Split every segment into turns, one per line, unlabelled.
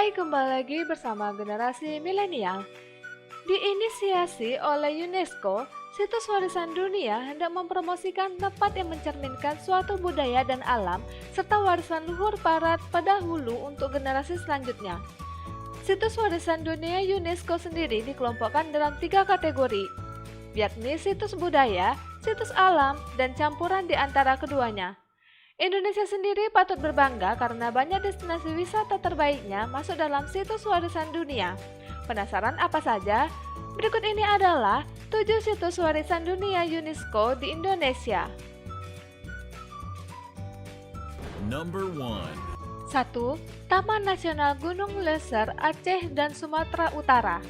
Hai, kembali lagi bersama generasi milenial. Diinisiasi oleh UNESCO, situs warisan dunia hendak mempromosikan tempat yang mencerminkan suatu budaya dan alam serta warisan luhur para pendahulu untuk generasi selanjutnya. Situs warisan dunia UNESCO sendiri dikelompokkan dalam 3 kategori, yakni situs budaya, situs alam, dan campuran di antara keduanya. Indonesia sendiri patut berbangga karena banyak destinasi wisata terbaiknya masuk dalam situs warisan dunia. Penasaran apa saja? Berikut ini adalah 7 situs warisan dunia UNESCO di Indonesia.
Number 1.
1. Taman Nasional Gunung Leuser, Aceh dan Sumatera Utara.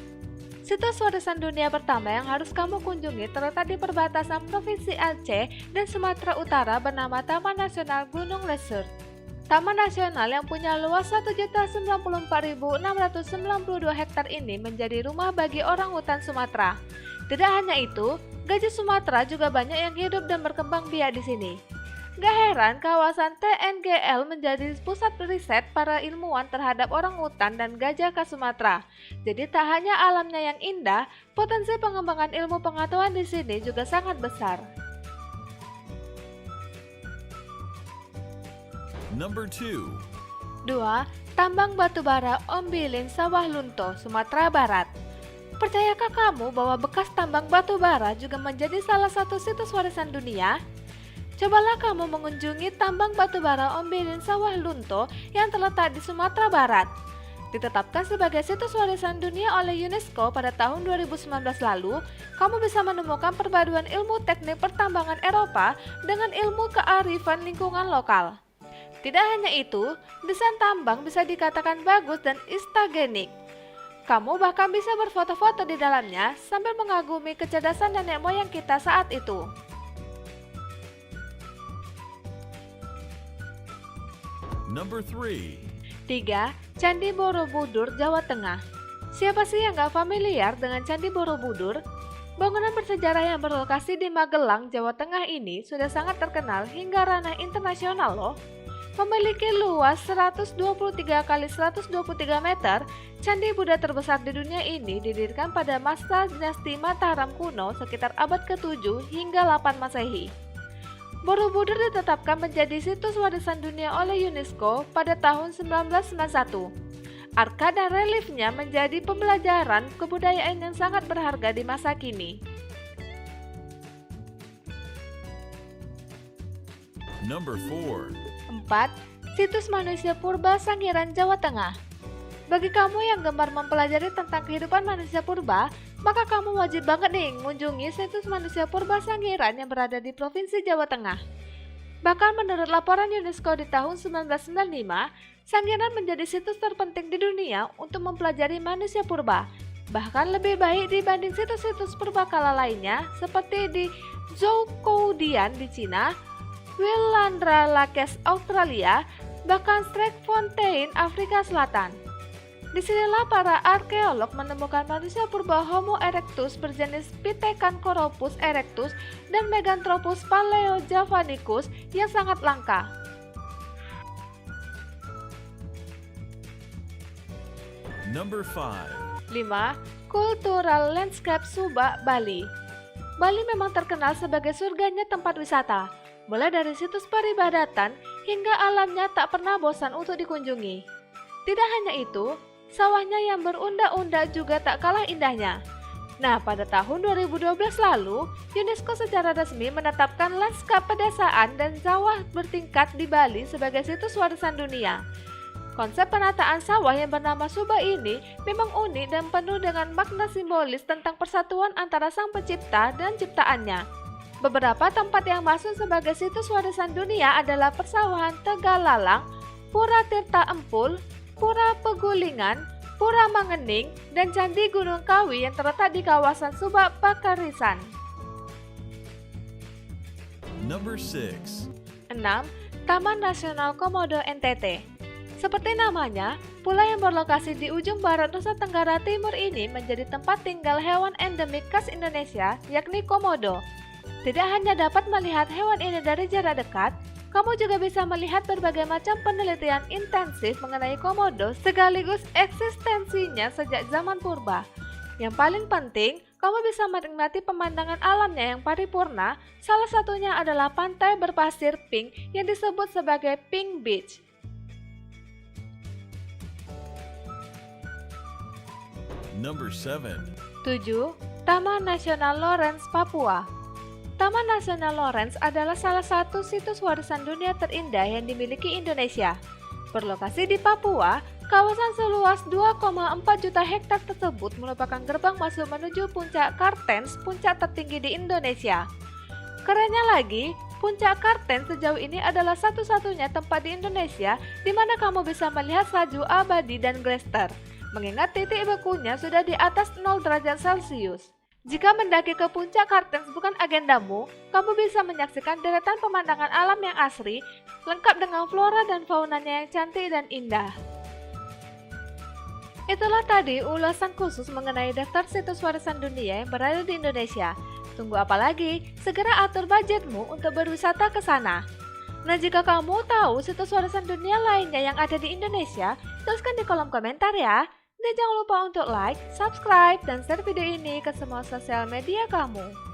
Situs warisan dunia pertama yang harus kamu kunjungi terletak di perbatasan Provinsi Aceh dan Sumatera Utara bernama Taman Nasional Gunung Leuser. Taman nasional yang punya luas 1.094.692 hektar ini menjadi rumah bagi orang hutan Sumatera. Tidak hanya itu, gajah Sumatera juga banyak yang hidup dan berkembang biak di sini. Gak heran kawasan TNGL menjadi pusat riset para ilmuwan terhadap orang hutan dan gajah khas Sumatera. Jadi tak hanya alamnya yang indah, potensi pengembangan ilmu pengetahuan di sini juga sangat besar.
Number 2.
2. Tambang batubara Ombilin Sawah Lunto, Sumatera Barat. Percayakah kamu bahwa bekas tambang batubara juga menjadi salah satu situs warisan dunia? Cobalah kamu mengunjungi tambang batubara Ombilin Sawah Lunto yang terletak di Sumatera Barat. Ditetapkan sebagai situs warisan dunia oleh UNESCO pada tahun 2019 lalu, kamu bisa menemukan perpaduan ilmu teknik pertambangan Eropa dengan ilmu kearifan lingkungan lokal. Tidak hanya itu, desain tambang bisa dikatakan bagus dan istagenik. Kamu bahkan bisa berfoto-foto di dalamnya sambil mengagumi kecerdasan nenek moyang kita saat itu.
Number 3.
3. Candi Borobudur, Jawa Tengah. Siapa sih yang gak familiar dengan Candi Borobudur? Bangunan bersejarah yang berlokasi di Magelang, Jawa Tengah ini sudah sangat terkenal hingga ranah internasional loh. Memiliki luas 123 x 123 meter, Candi Buddha terbesar di dunia ini didirikan pada masa dinasti Mataram kuno sekitar abad ke-7 hingga 8 Masehi. Borobudur ditetapkan menjadi situs warisan dunia oleh UNESCO pada tahun 1991. Arka dan reliefnya menjadi pembelajaran kebudayaan yang sangat berharga di masa kini.
Number 4.
4. Situs manusia purba Sangiran, Jawa Tengah. Bagi kamu yang gemar mempelajari tentang kehidupan manusia purba, maka kamu wajib banget nih mengunjungi situs manusia purba Sangiran yang berada di Provinsi Jawa Tengah. Bahkan menurut laporan UNESCO di tahun 1995, Sangiran menjadi situs terpenting di dunia untuk mempelajari manusia purba. Bahkan lebih baik dibanding situs-situs purbakala lainnya seperti di Zhoukoudian di Cina, Willandra Lakes Australia, bahkan Streekfontein Afrika Selatan. Disinilah para arkeolog menemukan manusia purba Homo erectus berjenis Pithecanthropus erectus dan Meganthropus paleojavanicus yang sangat langka.
Number 5.
5. Cultural Landscape Subak, Bali. Bali memang terkenal sebagai surganya tempat wisata. Mulai dari situs peribadatan hingga alamnya tak pernah bosan untuk dikunjungi. Tidak hanya itu, sawahnya yang berundak-undak juga tak kalah indahnya. Nah, pada tahun 2012 lalu, UNESCO secara resmi menetapkan lanskap pedesaan dan sawah bertingkat di Bali sebagai situs warisan dunia. Konsep penataan sawah yang bernama Subak ini memang unik dan penuh dengan makna simbolis tentang persatuan antara Sang Pencipta dan ciptaannya. Beberapa tempat yang masuk sebagai situs warisan dunia adalah Persawahan Tegalalang, Pura Tirta Empul, Pura Pegulingan, Pura Mangening, dan Candi Gunung Kawi yang terletak di kawasan Subak Pakarisan.
Number 6.
6. Taman Nasional Komodo NTT. Seperti namanya, pulau yang berlokasi di ujung barat Nusa Tenggara Timur ini menjadi tempat tinggal hewan endemik khas Indonesia, yakni komodo. Tidak hanya dapat melihat hewan ini dari jarak dekat, Kamu juga bisa melihat berbagai macam penelitian intensif mengenai komodo sekaligus eksistensinya sejak zaman purba. Yang paling penting, kamu bisa menikmati pemandangan alamnya yang paripurna, salah satunya adalah pantai berpasir pink yang disebut sebagai Pink Beach.
Number 7.
7. Taman Nasional Lawrence, Papua. Taman Nasional Lawrence adalah salah satu situs warisan dunia terindah yang dimiliki Indonesia. Berlokasi di Papua, kawasan seluas 2,4 juta hektar tersebut merupakan gerbang masuk menuju puncak Kartens, puncak tertinggi di Indonesia. Kerennya lagi, puncak Kartens sejauh ini adalah satu-satunya tempat di Indonesia di mana kamu bisa melihat salju abadi dan glacier, mengingat titik bekunya sudah di atas 0 derajat Celcius. Jika mendaki ke puncak Kartens bukan agendamu, kamu bisa menyaksikan deretan pemandangan alam yang asri, lengkap dengan flora dan faunanya yang cantik dan indah. Itulah tadi ulasan khusus mengenai daftar situs warisan dunia yang berada di Indonesia. Tunggu apa lagi? Segera atur budgetmu untuk berwisata ke sana. Nah, jika kamu tahu situs warisan dunia lainnya yang ada di Indonesia, tuliskan di kolom komentar ya. Dan jangan lupa untuk like, subscribe, dan share video ini ke semua sosial media kamu.